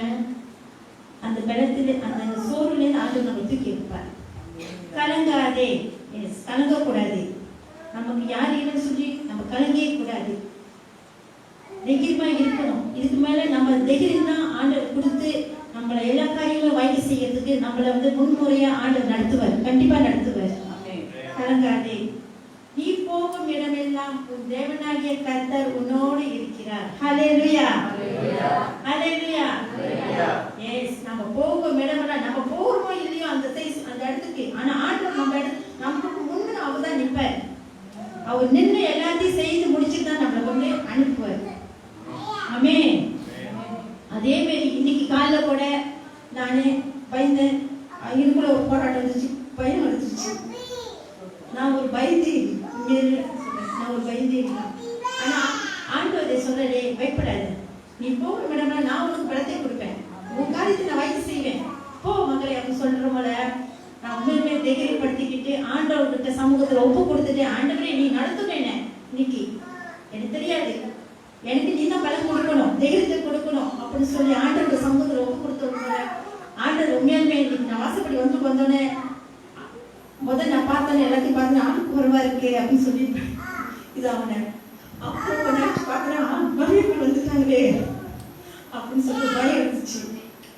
அந்த பலத்துல அந்த சோர்வுலேருந்து ஆண்டவர் நம்ம தூக்கி இருப்பார். கலங்காதே, எஸ், கலங்கக்கூடாது. நமக்கு யார் இல்லைன்னு சொல்லி நம்ம கலங்கவே கூடாது. தைரியமா இருக்கணும். இதுக்கு மேல நம்ம தைரியம் தான் ஆண்டவர் கொடுத்து நம்மளை எல்லா காரியங்களும் வாங்கி செய்யறதுக்கு நம்மளை முன்முறையா ஆண்டவர் நடத்துவார். கண்டிப்பா நடத்துவார். கலங்காதே, நீ போகும் இடமெல்லாம் உன் தேவனாகிய கர்த்தர் உன்னோடு இருக்கிறார். ஹல்லேலூயா, ஹல்லேலூயா. எஸ், நம்ம போகும் இடமெல்லாம் நம்ம போறோமோ இல்லையோ அந்த இடத்துக்கு, ஆனா ஆண்டவர் நமக்கு முன்னு அவர் தான் நிற்பார். அவர் நின்று எல்லாத்தையும் செய்து முடிச்சுட்டு தான் நம்மளை அனுப்புவார். ஆமென். அதே மாதிரி இன்னைக்கு காலைல கூட நான் பயந்தேன். இதுக்குள்ள ஒரு போராட்டம் வந்துச்சு, பயம் வந்துச்சு. நான் ஒரு பயந்தேன், நான் ஒரு பயந்தேன். ஆனா ஆண்டவரே சொல்றே, பயப்படாத, நீ போகிற மேடம், நான் உனக்கு பலத்தை கொடுப்பேன், உன் காரியத்தை நான் வாங்கி செய்வேன், போ மகளே அப்படின்னு சொல்றவங்கள நான் உண்மையுமே தைரியப்படுத்திக்கிட்டு ஆண்டவர்கிட்ட சமூகத்துல ஒப்பு கொடுத்துட்டு, ஆண்டவரே நீ நடத்துனேன், இன்னைக்கு எனக்கு தெரியாது, எனக்கு நீ தான் பலம் கொடுக்கணும், தைரியத்தை கொடுக்கணும் அப்படின்னு சொல்லி ஆண்டவரோட சமூகத்துல ஒப்பு கொடுத்தவங்க ஆண்டவர் உண்மையாலுமே இன்னைக்கு நான் வாசப்படி வந்தோடனே முதல் நான் பார்த்தேன், எல்லாத்தையும் பார்த்தேன், ஆளுக்கு குறைவா இருக்கு அப்படின்னு சொல்லி இது அவனை அப்புறம் நினைச்சு பார்த்தேன், மறுபடியும் வந்துட்டாங்களே அப்படின்னு சொல்லி பயம் இருந்துச்சு.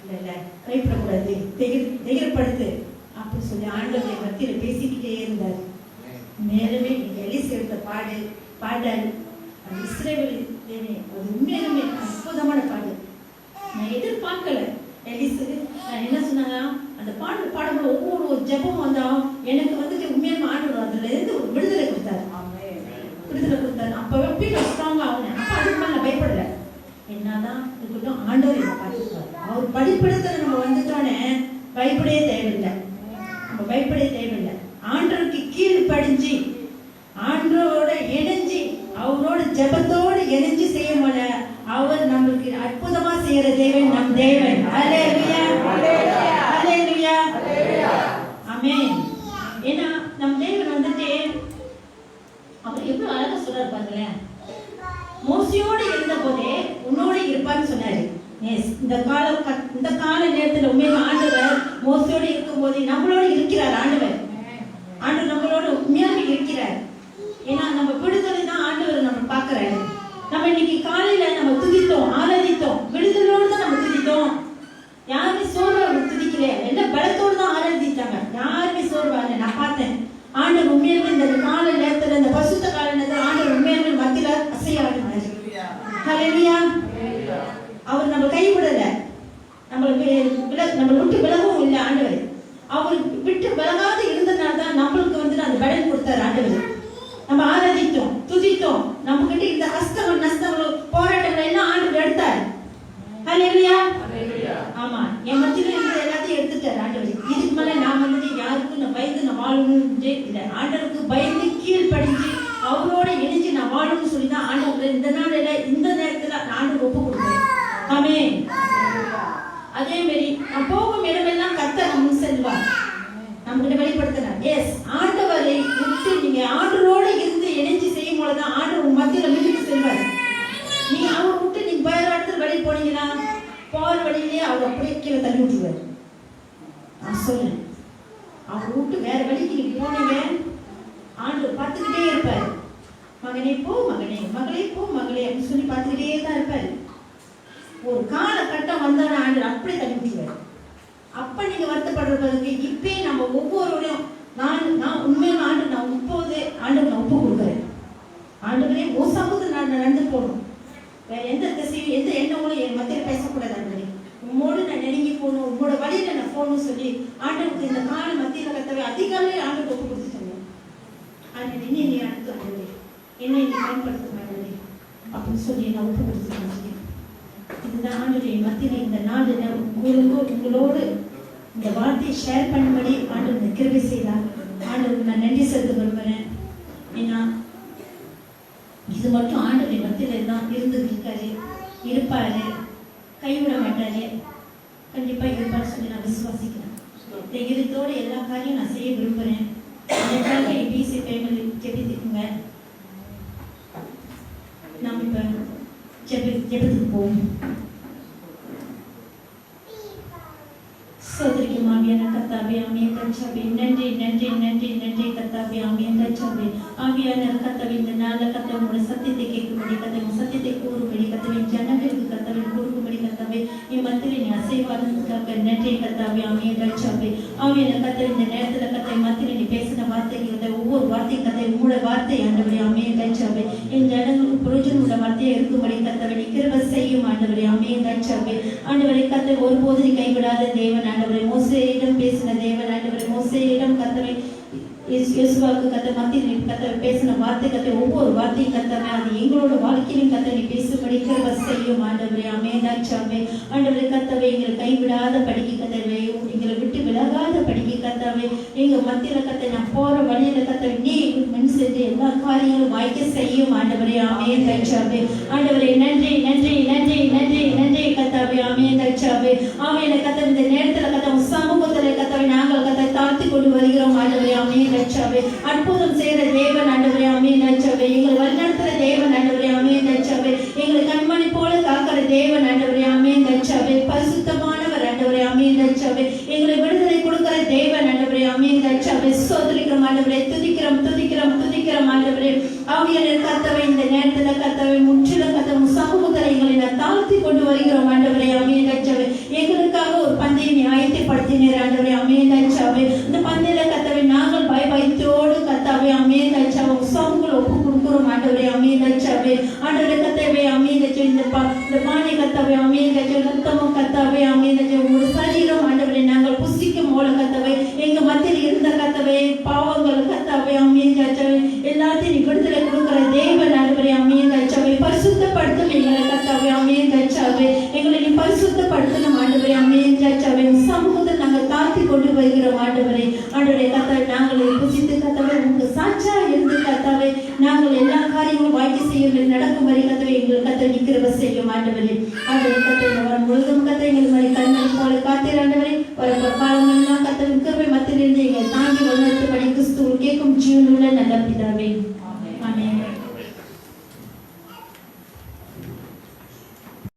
இல்லை இல்லை, பயப்படக்கூடாது, தைரியப்படுத்து அப்படின்னு சொல்லி ஆண்டவரை மத்தியில பேசிக்கிட்டே இருந்தார். மேலுமே நீங்க எலிசா எடுத்த பாடல் அந்த இஸ்ரவேல் தேவனே, அது உண்மையிலுமே அற்புதமான பாடு. நான் எதிர்பார்க்கல. எலிசா நான் என்ன சொன்னாங்க, அந்த பாடல் பாடும்போது ஒவ்வொரு ஜெபம் வந்தா எனக்கு உண்மையான ஆண்டவர் அதுல இருந்து ஒரு விடுதலை கொடுத்தாரு. விடுதலை கொடுத்தாரு. அப்ப எப்படி நான் ஸ்ட்ராங்கா ஆகுனேன். அப்ப அதுக்கு மேல நான் பயப்படல. என்னதான் இருக்கட்டும், ஆண்டவர் என்ன பார்த்துருக்காரு. அவர் படிப்படுத்த நம்ம வந்துட்டோன்னே பயப்படவே தேவையில்லை. நம்ம பயப்படவே தேவையில்லை. ஆண்டவருக்கு கீழ் படிஞ்சு ஆண்டவரோட இணைஞ்சு அவரோட ஜெபத்தோடு இணைஞ்சு செய்யமல அவர் நம்மளுக்கு அற்புதமா செய்யற தேவன் நம் தேவன். ஹல்லேலூயா, ஹல்லேலூயா, ஆமென். ஏன்னா நம் தேவன் அவர் எவ்வளவு அழகா சொல்றாரு பாருங்களேன். மோசையோடு இருந்த போதே உன்னோட இருப்பான்னு சொன்னாரு. இந்த கால நேரத்துல உண்மையில ஆண்டவர் மோசையோடு இருக்கும் போது நம்மளோட இருக்கிறார். ஆண்டவர் நம்மளோட உண்மையாக இருக்கிறார். ஏன்னா நம்ம விடுதலை தான் ஆண்டவர் நம்ம பார்க்கிறாரு. நம்ம இன்னைக்கு காலையில நம்ம துதித்தோம், ஆராதித்தோம், விடுதலோடு தான் நம்ம துதித்தோம். யாருமே சோர்வாக துதிக்கல, எல்லாம் பலத்தோடு தான் ஆராதித்தாங்க. யாருமே சோர்வாக நான் பார்த்தேன். ஆண்டவர் உண்மையாலுமே இந்த கால நேரத்துல, இந்த பரிசுத்த கால நேரத்துல ஆண்டவர் உண்மையாலுமே மத்தியில அசையாடுனாரு. ஹல்லேலூயா. அவர் நம்ம கைவிடல, நம்ம விட்டு விலகவும் இல்லை. ஆண்டவர் அவர் விட்டு விலகாத இருந்ததுனால தான் நம்மளுக்கு அந்த பலன் கொடுத்தாரு. ஆண்டவர் நம்ம ஆராதித்தோம், துதித்தோம், நம்ம கிட்ட இந்த கஷ்டங்கள் நஷ்டங்கள் போராட்டங்கள் எல்லாம் ஆண்டவர் எடுத்தார். ஹல்லேலூயா. ஆமா, என் மத்தியில இருந்த எல்லாத்தையும் எடுத்துட்டார் ஆண்டவர். இதுக்கு மேல நான் யாருக்கும் நான் பயந்து நான் வாழணும்னு இல்லை. ஆண்டவருக்கு பயந்து கீழ் படிஞ்சு அவரோட இணைஞ்சு நான் வாழணும்னு சொல்லி தான் ஆண்டவர் இந்த நாளில இந்த நேரத்துல ஆண்டவர் ஒப்பு கொடுத்தேன். ஆமென். அதே மாதிரி நான் போகும் இடமெல்லாம் கர்த்தர் முன் செல்வார். நம்மகிட்ட வெளிப்படுத்தினார். எஸ், ஆண்டவரை விட்டு நீங்க ஆண்டவரோட இருந்து இணைஞ்சு செய்யும் போதுதான் ஆண்டவர் மத்தியில முன்னுக்கு செல்வார். நீ அவர் விட்டு நீங்க வேற இடத்துல வெளியே போனீங்கன்னா போற வழியிலேயே அவர் அப்படியே கீழே தள்ளி விட்டுருவார். நான் சொல்றேன், அவர் விட்டு வேற வழிக்கு நீங்க போனீங்க, ஆண்டவர் பார்த்துக்கிட்டே இருப்பார். மகனே போ, மகனே, மகளே போ, மகளே அப்படின்னு சொல்லி பார்த்துக்கிட்டே தான் இருப்பார். ஒரு காலகட்டம் வந்தாலும் ஆண்டவர் அப்படியே தள்ளி விட்டுருவார். அப்ப நீங்க வருத்தப்படுறதுக்கு இப்பே நம்ம ஒவ்வொருவரையும் நான் உண்மையான ஆண்டு நான் இப்போது ஆண்டவர் நான் ஒப்பு கொடுக்குறேன். ஆண்டவரே உன் சமூகத்தில் நான் நடந்து போகணும். வேற எந்த திசையும் எந்த எண்ணங்களும் என் மத்தியில் பேசக்கூடாது ஆண்டவரே. உம்மோடு நான் நெருங்கி போகணும், உங்களோட வழியில நான் போகணும்னு சொல்லி ஆண்டவருக்கு இந்த கால மத்தியில் கத்தவை அதிகாலையே ஆண்டு ஒப்பு கொடுத்துட்டாங்க. ஆண்டவரே என்னை நீ அடுத்து ஆண்டவரே, என்னை நீ பயன்படுத்த ஆண்டவரே அப்படின்னு சொல்லி நான் ஒப்பு கொடுத்துட்டேன். இதுதான் ஆண்டவரே மத்தியில் இந்த நாடு உங்களோடு இந்த வார்த்தையை ஷேர் பண்ணும்படி ஆண்டவர் கிருபை செய்தார். ஆண்டவருக்கு நான் நன்றி செலுத்த விரும்புகிறேன். ஏன்னா இது மட்டும் ஆண்டவரின் மத்தியில் தான் இருந்துருக்காரு, இருப்பாரு, கைவிட மாட்டாரு, கண்டிப்பா இருப்பாரு சொல்லி நான் விசுவாசிக்கிறேன். இந்த இருத்தோடு எல்லா காரியம் நான் செய்ய விரும்புகிறேன். எனக்காக பிசி ஃபேமிலி ஜெபித்துக்குங்க. நாம் இப்போ ஜெபத்துக்கு போவோம். சோதரிக்கு மாவியான கத்தாவே ஆமியன் கச்சாவே நன்றி நன்றி நன்றி நன்றி கத்தாவே ஆமியன் கச்சாவே ஆவியான கத்தாவே இந்த நாளில் கத்த உங்களோட சத்தியத்தை கேட்கும்படி கத்தவை சத்தியத்தை கூறும்படி கத்தவை ஜனங்களுக்கு கத்தவை கூறும்படி கத்தாவே என் மத்தியில் நீ அசைவாதத்துக்காக நன்றி கத்தாவே ஆமியன் கச்சாவே ஆவியான கத்தவை இந்த நேரத்தில் கத்தவை மத்தியில் நீ பேசின வார்த்தைகள் ஒவ்வொரு வார்த்தையும் கத்தவை உங்களோட வார்த்தை ஆண்டவரே ஆமியன் கச்சாவே என் ஜனங்களுக்கு புரோஜனோட வார்த்தையை இருக்கும்படி கத்தவை நீ கிருபை செய்யும் ஆண்டவரே ஆமியன் கச்சாவே ஆண்டவரை கத்தவை ஒருபோது நீ கைவிடாத தேவன் ஆண்டவரே மோசேயிடம் பேசின தேவன் ஆண்டவரே மோசேயிடம் கத்தவை யோசுவாவுக்கு கத்த மத்தியில் கத்தவை பேசின வார்த்தை கத்தை ஒவ்வொரு வார்த்தையும் கத்தவை அது எங்களோட வாழ்க்கையிலும் கத்த நீ பேசும்படி கிருபை செய்யும் ஆண்டவரே அமேதாச்சாமே ஆண்டவரே கத்தவை எங்களை கைவிடாத படிக்க கத்தவை எங்களை விட்டு விலகாத படிக்க கத்தவை எங்க மத்தியில கத்தை நான் போற வழியில கத்தவை நீ மண் சென்று எல்லா காரியங்களும் வாய்க்க செய்யும் ஆண்டவரே அமேதாச்சாமே ஆண்டவரே நன்றி நன்றி நன்றி நன்றி நன்றி கத்தாவே அமேதாச்சாவே ஆமையில கத்த இந்த நேரத்துல கத்த சமூகத்துல கத்தவை நாங்கள் கத்தை தாழ்த்தி கொண்டு வருகிறோம் ஆண்டவரே அமேதாச்சாவே அற்புதம் செய்யற தேவன் ஆண்டவரே அமேதாச்சாவே எங்களை வழிநடத்துற தேவன் ஆண்டவரே அமேதாச்சாவே எங்களை கண்மணி போல காக்கிற தேவன் ஆண்டவரே அமேதாச்சாவே பரிசுத்தமானவர் ஆண்டவரே அமேதாச்சாவே எங்களை விடுதலை கொடுக்கிற தேவன் ஆண்டவரே அமேதாச்சாவே ஸ்தோத்திரிக்கிறோம் ஆண்டவரே துதிக்கிறோம் துதிக்கிறோம் துதிக்கிறோம் ஆண்டவரே ஆவியான கத்தவை இந்த நேரத்துல கத்தவை முற்றிலும் கத்தவும் சமூகத்தில் எங்களை நான் தாழ்த்தி கொண்டு வருகிறோம் ஆண்டவரே அமேதாச்சாவே எங்களுக்காக ஒரு பந்தயம் ஆயத்தப்படுத்தினர் ஆண்டவரே அமேதாச்சாவே இந்த பந்தயில கத்தவை நாங்கள் பயத்தோடு கத்தாவே அமேதாச்சாவே சமூகங்களை ஒப்பு கொடுக்கிறோம் ஆண்டவரே அமேதாச்சாவே ஆண்டவரே கத்தவை அமேதாச்சாவே இந்த பானை கத்தவை அமேதாச்சாவே ரத்தமும் கத்தாவே அமேதாச்சாவே ஒரு சரீரம் ஆண்டவரே நாங்கள் புசிக்கும் போல கத்தவை எங்க மத்தியில் இருந்த கத்தவை பாவங்கள் கத்தாவே அமேதாச்சாவே எல்லாத்தையும் விடுதலை கொடுக்கிற தேவன் ஆண்டவரே அமேதாச்சாவே பரிசுத்தப்படுத்தும் எங்களை கத்தாவே அமேதாச்சாவே எங்களை நீ பரிசுத்தப்படுத்தணும் ஆண்டவரே அமேதாச்சாவே சமூகத்தை நாங்கள் தாழ்த்தி கொண்டு வருகிறோம் ஆண்டவரே ஆண்டவரே கத்தாவே நாங்கள் புசித்து கத்தாவே உங்களுக்கு சாட்சியா இருந்து கத்தாவே நாங்கள் எல்லா காரியங்களும் வாய்க்கு செய்ய நடக்கும் வரை கத்தாவே எங்கள் கத்தை நிற்கிறவ செய்யும் ஆண்டவரே ஆண்டவரே கத்தை வரும் முழுதும் கத்தை எங்கள் மாதிரி கண்மணி போல காத்தீர் ஆண்டவரே வர காலங்கள்லாம் கத்தை கிருபை மத்தியிலிருந்து எங்களை தாங்கி வளர்த்து படி கிறிஸ்துவ கேட்கும் ஜீவனுள்ள நல்ல பிதாவே ஆமென்.